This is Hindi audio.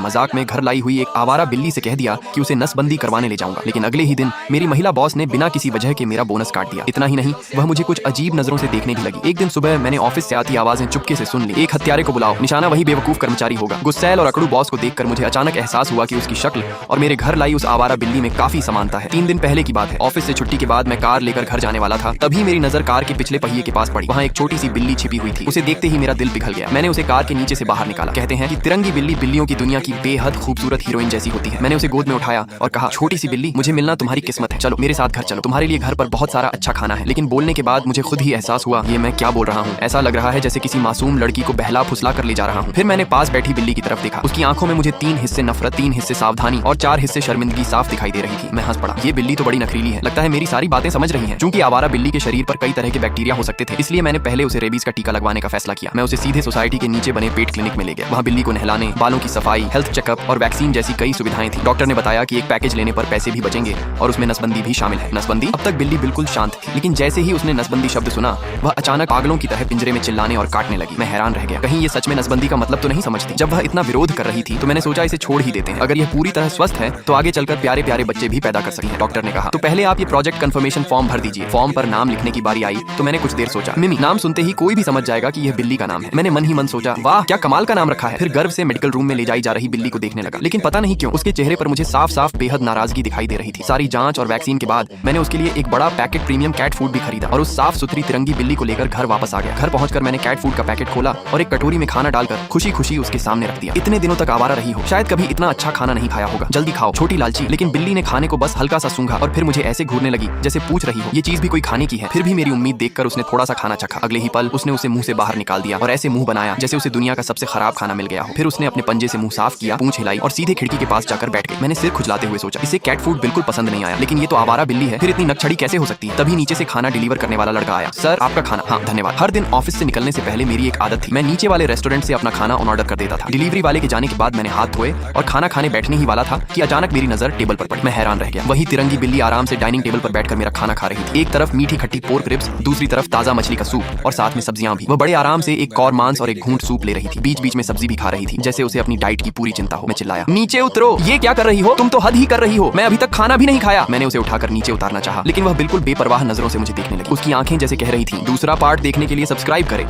मजाक में घर लाई हुई एक आवारा बिल्ली से कह दिया कि उसे नसबंदी करवाने ले जाऊंगा। लेकिन अगले ही दिन मेरी महिला बॉस ने बिना किसी वजह के मेरा बोनस काट दिया। इतना ही नहीं, वह मुझे कुछ अजीब नजरों से देखने भी लगी। एक दिन सुबह मैंने ऑफिस से आती आवाजें चुपके से सुन ली। एक हत्यारे को बुलाओ, निशाना वही बेवकूफ कर्मचारी होगा। गुस्सैल और अकड़ू बॉस को देखकर मुझे अचानक एहसास हुआ कि उसकी शक्ल और मेरे घर लाई उस आवारा बिल्ली में काफी समानता है। 3 दिन पहले की बात है। ऑफिस से छुट्टी के बाद मैं कार लेकर घर जाने वाला था, तभी मेरी नजर कार के पिछले पहिए के पास पड़ी। वहाँ एक छोटी सी बिल्ली छिपी हुई थी। उसे देखते ही मेरा दिल पिघल गया। मैंने उसे कार के नीचे से बाहर निकाला। कहते हैं कि तिरंगी बिल्ली बिल्लियों की दुनिया की बेहद खूबसूरत हीरोइन जैसी होती है। मैंने उसे गोद में उठाया और कहा, छोटी सी बिल्ली, मुझे मिलना तुम्हारी किस्मत है। चलो मेरे साथ घर चलो, तुम्हारे लिए घर पर बहुत सारा अच्छा खाना है। लेकिन बोलने के बाद मुझे खुद ही एहसास हुआ, ये मैं क्या बोल रहा हूँ। ऐसा लग रहा है जैसे किसी मासूम लड़की को बहला फुसला कर ले जा रहा हूँ। फिर मैंने पास बैठी बिल्ली की तरफ देखा। उसकी आंखों में मुझे 3 हिस्से नफरत, 3 हिस्से सावधानी और 4 हिस्से शर्मिंदगी साफ दिखाई दे रही थी। मैं हंस पड़ा। ये बिल्ली तो बड़ी नखरीली है, लगता है मेरी सारी बातें समझ रही है। चूंकि आवारा बिल्ली के शरीर पर कई तरह के बैक्टीरिया हो सकते थे, इसलिए मैंने पहले उसे रेबीज का टीका लगवाने का फैसला किया। मैं उसे सीधे सोसाइटी के नीचे बने पेट क्लिनिक में ले गया। वहाँ बिल्ली को नहलाने, बालों की सफाई, हेल्थ चेकअप और वैक्सीन जैसी कई सुविधाएं थी। डॉक्टर ने बताया कि एक पैकेज लेने पर पैसे भी बचेंगे और उसमें नसबंदी भी शामिल है। नसबंदी? अब तक बिल्ली बिल्कुल शांत थी, लेकिन जैसे ही उसने नसबंदी शब्द सुना, वह अचानक पागलों की तरह पिंजरे में चिल्लाने और काटने लगी। मैं हैरान रह गया, कहीं ये सच में नसबंदी का मतलब तो नहीं समझती। जब वह इतना विरोध कर रही थी तो मैंने सोचा इसे छोड़ ही देते हैं। अगर यह पूरी तरह स्वस्थ है तो आगे चलकर प्यारे प्यारे बच्चे भी पैदा कर सकते हैं। डॉक्टर ने कहा, तो पहले आप ये प्रोजेक्ट कंफर्मेशन फॉर्म भर दीजिए। फॉर्म पर नाम लिखने की बारी आई तो मैंने कुछ देर सोचा। मिमी नाम सुनते ही कोई भी समझ जाएगा कि यह बिल्ली का नाम है। मैंने मन ही मन सोचा, वाह क्या कमाल का नाम रखा है। फिर गर्व से मेडिकल रूम में ले जाई जा रही बिल्ली को देखने लगा, लेकिन पता नहीं क्यों उसके चेहरे पर मुझे साफ साफ बेहद नाराजगी दिखाई दे रही थी। सारी जांच और वैक्सीन के बाद मैंने उसके लिए एक बड़ा पैकेट प्रीमियम कैट फूड भी खरीदा और उस साफ सुथरी तिरंगी बिल्ली को लेकर घर वापस आ गया। घर पहुंचकर मैंने कैट फूड का पैकेट खोला और एक कटोरी में खाना डालकर खुशी खुशी उसके सामने रख दिया। इतने दिनों तक आवारा रही हो, शायद कभी इतना अच्छा खाना नहीं खाया होगा। जल्दी खाओ छोटी लालची। लेकिन बिल्ली ने खाने को बस हल्का सा सूंघा और फिर मुझे ऐसे घूरने लगी जैसे पूछ रही हो, ये चीज भी कोई खाने की है। फिर भी मेरी उम्मीद देखकर उसने थोड़ा सा खाना चखा। अगले ही पल उसने उसे मुंह से बाहर निकाल दिया और ऐसे मुंह बनाया जैसे उसे दुनिया का सबसे खराब खाना मिल गया हो। फिर उसने अपने पंजे से मुंह साफ किया, पूंछ हिलाई और सीधे खिड़की के पास जाकर बैठ गई। मैंने सिर खुजलाते हुए सोचा, इसे कैट फूड बिल्कुल पसंद नहीं आया, लेकिन ये तो आवारा बिल्ली है, फिर इतनी नकछड़ी कैसे हो सकती है। तभी नीचे से खाना डिलीवर करने वाला लड़का आया। सर आपका खाना। हाँ धन्यवाद। हर दिन ऑफिस से निकलने से पहले मेरी एक आदत थी, मैं नीचे वाले रेस्टोरेंट से अपना खाना ऑन ऑर्डर कर देता था। डिलीवरी वाले के जाने के बाद मैंने हाथ धोए और खाना खाने बैठने ही वाला था कि अचानक मेरी नजर टेबल पर पड़ी। मैं हैरान रह गया। वही तिरंगी बिल्ली आराम से डाइनिंग टेबल पर बैठकर मेरा खाना खा रही थी। एक तरफ मीठी खट्टी पोर्क रिब्स, दूसरी तरफ ताजा मछली का सूप और साथ में सब्जियां भी। वह बड़े आराम से एक कौर मांस और एक घूंट सूप ले रही थी। बीच बीच में सब्जी भी खा रही थी, जैसे उसे अपनी डाइट की पूरी चिंता हो। मैं चिल्लाया, नीचे उतरो, ये क्या कर रही हो तुम, तो हद ही कर रही हो, मैं अभी तक खाना भी नहीं खाया। मैंने उसे उठाकर नीचे उतारना चाहा, लेकिन वह बिल्कुल बेपरवाह नजरों से मुझे देखने लगी। उसकी आंखें जैसे कह रही थी, दूसरा पार्ट देखने के लिए सब्सक्राइब करें।